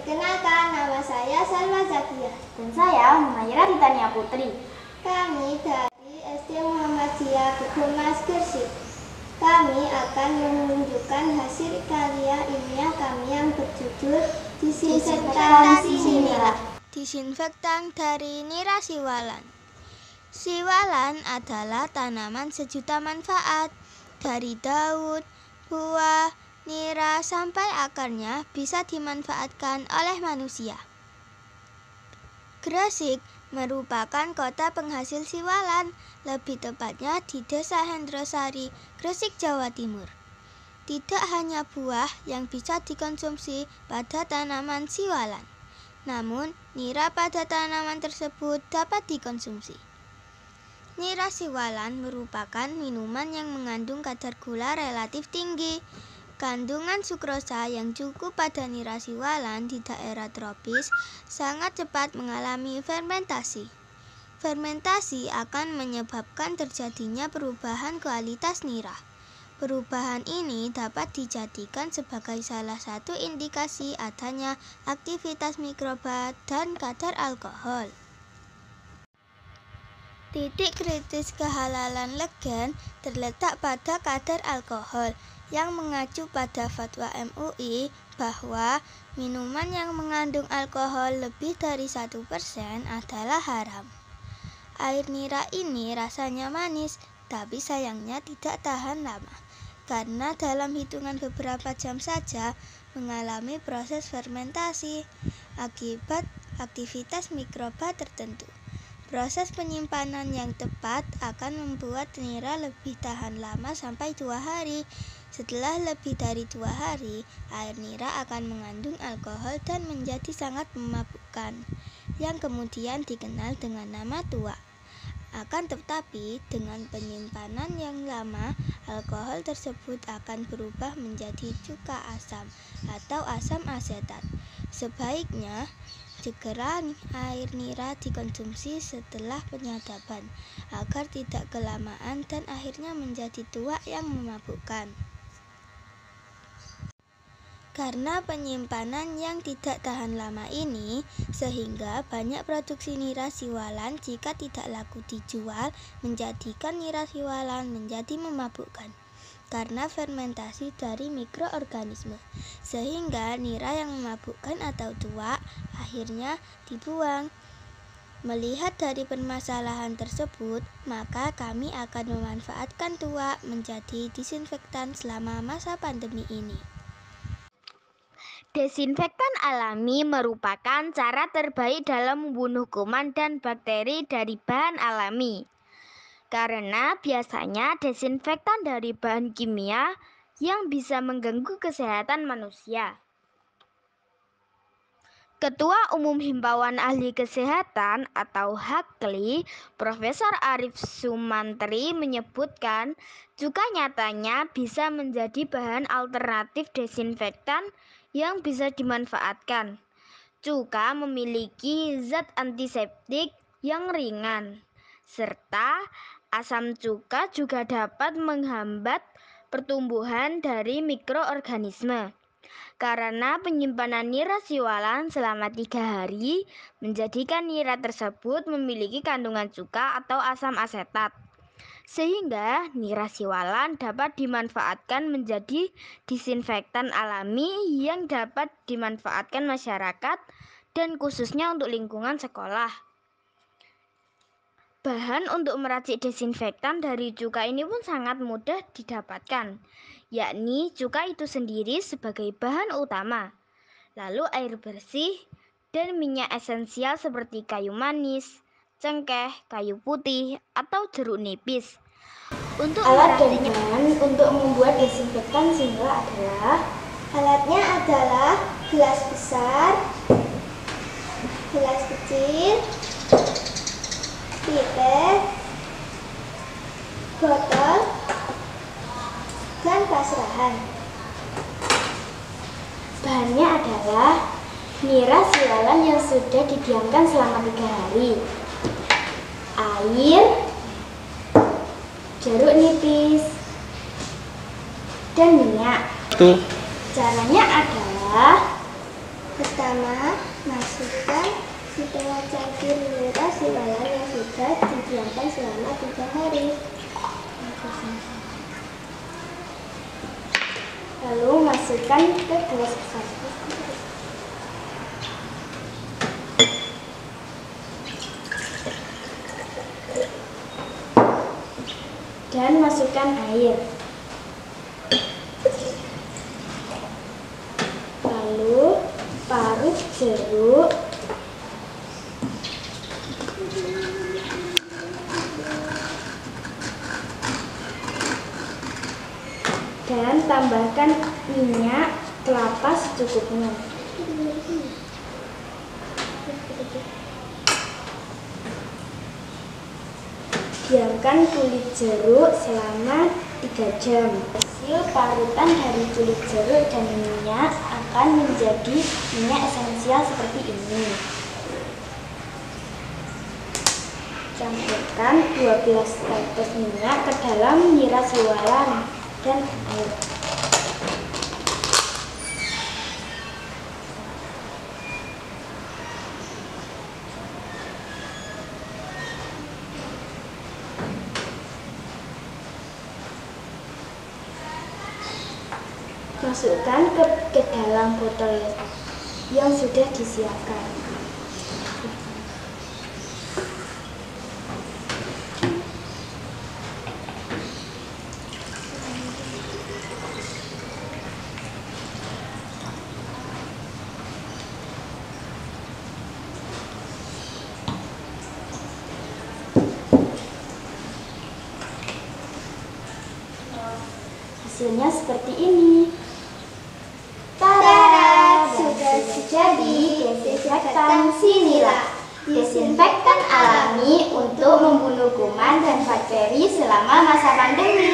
Perkenalkan, nama saya Salwa Zakia. Dan saya Humaira Titania Putri. Kami dari SD Muhammadiyah Gegomas Gresik. Kami akan menunjukkan hasil karya ilmiah kami yang berjudul Disinfektan Nira. Disinfektan dari nira siwalan. Siwalan adalah tanaman sejuta manfaat. Dari daun, buah, nira sampai akarnya bisa dimanfaatkan oleh manusia. Gresik merupakan kota penghasil siwalan, lebih tepatnya di Desa Hendrosari, Gresik, Jawa Timur. Tidak hanya buah yang bisa dikonsumsi pada tanaman siwalan, namun nira pada tanaman tersebut dapat dikonsumsi. Nira siwalan merupakan minuman yang mengandung kadar gula relatif tinggi. Kandungan sukrosa yang cukup pada nira siwalan di daerah tropis sangat cepat mengalami fermentasi. Fermentasi akan menyebabkan terjadinya perubahan kualitas nira. Perubahan ini dapat dijadikan sebagai salah satu indikasi adanya aktivitas mikroba dan kadar alkohol. Titik kritis kehalalan legen terletak pada kadar alkohol yang mengacu pada fatwa MUI bahwa minuman yang mengandung alkohol lebih dari 1% adalah haram. Air nira ini rasanya manis, tapi sayangnya tidak tahan lama, karena dalam hitungan beberapa jam saja mengalami proses fermentasi akibat aktivitas mikroba tertentu. Proses penyimpanan yang tepat akan membuat nira lebih tahan lama sampai 2 hari. Setelah lebih dari 2 hari, air nira akan mengandung alkohol dan menjadi sangat memabukkan, yang kemudian dikenal dengan nama tuak. Akan tetapi, dengan penyimpanan yang lama, alkohol tersebut akan berubah menjadi cuka asam atau asam asetat. Sebaiknya, segera air nira dikonsumsi setelah penyadapan, agar tidak kelamaan dan akhirnya menjadi tuak yang memabukkan. Karena penyimpanan yang tidak tahan lama ini, sehingga banyak produksi nira siwalan jika tidak laku dijual menjadikan nira siwalan menjadi memabukkan. Karena fermentasi dari mikroorganisme, sehingga nira yang memabukkan atau tuak akhirnya dibuang. Melihat dari permasalahan tersebut, maka kami akan memanfaatkan tuak menjadi disinfektan selama masa pandemi ini. Desinfektan alami merupakan cara terbaik dalam membunuh kuman dan bakteri dari bahan alami. Karena biasanya desinfektan dari bahan kimia yang bisa mengganggu kesehatan manusia. Ketua Umum Himpunan Ahli Kesehatan atau HAKLI, Profesor Arief Sumantri menyebutkan, cuka nyatanya bisa menjadi bahan alternatif desinfektan yang bisa dimanfaatkan. Cuka memiliki zat antiseptik yang ringan, serta asam cuka juga dapat menghambat pertumbuhan dari mikroorganisme. Karena penyimpanan nira siwalan selama 3 hari menjadikan nira tersebut memiliki kandungan cuka atau asam asetat, sehingga nira siwalan dapat dimanfaatkan menjadi disinfektan alami yang dapat dimanfaatkan masyarakat dan khususnya untuk lingkungan sekolah. Bahan untuk meracik desinfektan dari cuka ini pun sangat mudah didapatkan, yakni cuka itu sendiri sebagai bahan utama, lalu air bersih dan minyak esensial seperti kayu manis, cengkeh, kayu putih, atau jeruk nipis. Untuk alat dan bahan untuk membuat desinfektan nira adalah gelas besar, gelas kecil, pipet, botol, dan basrahan. bahannya adalah nira siwalan yang sudah didiamkan selama 3 hari, air, jeruk nipis, dan minyak. Caranya adalah Pertama, masukkan setengah cangkir nira siwalan yang sudah didiamkan selama 3 hari. Lalu masukkan ke gelas besar. Dan masukkan air. Lalu parut jeruk. Dan tambahkan minyak kelapa secukupnya. Diamkan kulit jeruk selama 3 jam. Hasil parutan dari kulit jeruk dan minyak akan menjadi minyak esensial seperti ini. Campurkan 12 tetes minyak ke dalam nira siwalan dan air. Masukkan ke dalam botol yang sudah disiapkan. Hasilnya seperti ini. Tada! Sudah jadi desinfektan Sinila. Desinfektan alami untuk membunuh kuman dan bakteri selama masa pandemi.